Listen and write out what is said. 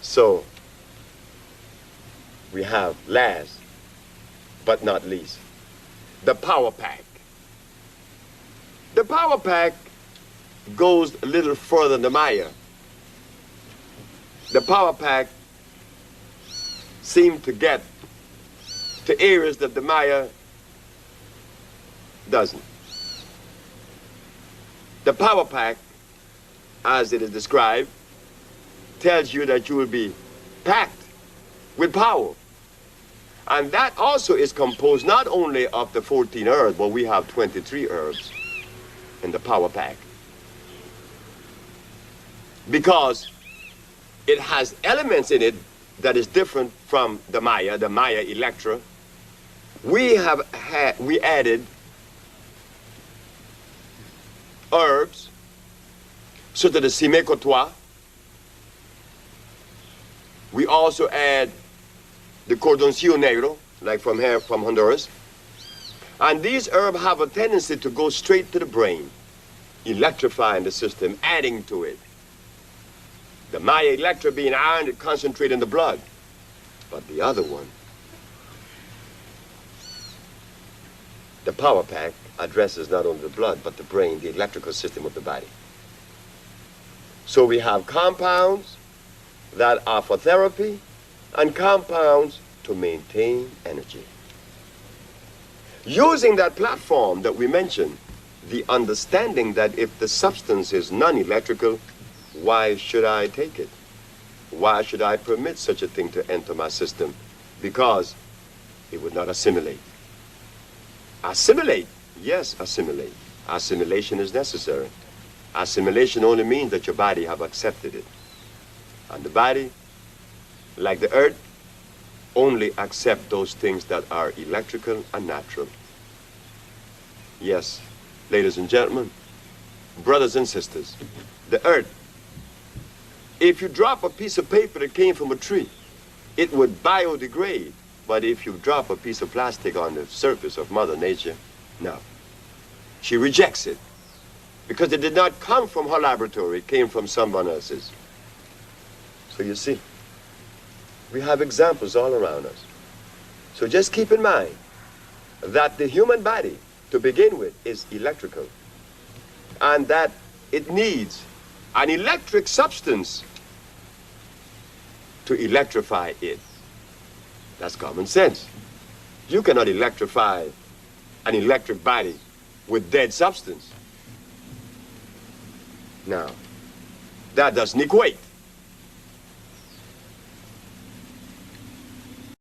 So, we have last but not least, the power pack. The power pack goes a little further than the Maya. The power pack seemed to get to areas that the Maya doesn't. The power pack, as it is described, tells you that you will be packed with power. And that also is composed not only of the 14 herbs, but we have 23 herbs in the power pack. Because it has elements in it that is different from the Maya Electra. We added herbs, such as the Cime Cotois. We also add the Cordoncillo Negro, like from here, from Honduras. And these herbs have a tendency to go straight to the brain, electrifying the system, adding to it. The Maya Electra being iron, it concentrates in the blood. But the other one, the power pack, addresses not only the blood, but the brain, the electrical system of the body. So we have compounds that are for therapy and compounds to maintain energy. Using that platform that we mentioned, the understanding that if the substance is non-electrical, why should I take it? Why should I permit such a thing to enter my system? Because it would not assimilate. Assimilate, yes, assimilate. Assimilation is necessary. Assimilation only means that your body have accepted it. And the body, like the earth, only accept those things that are electrical and natural. Yes, ladies and gentlemen, brothers and sisters, the earth, if you drop a piece of paper that came from a tree, it would biodegrade. But if you drop a piece of plastic on the surface of Mother Nature, no. She rejects it because it did not come from her laboratory, it came from someone else's. So you see, we have examples all around us. So just keep in mind that the human body, to begin with, is electrical, and that it needs an electric substance to electrify it. That's common sense. You cannot electrify an electric body with dead substance. Now, that doesn't equate.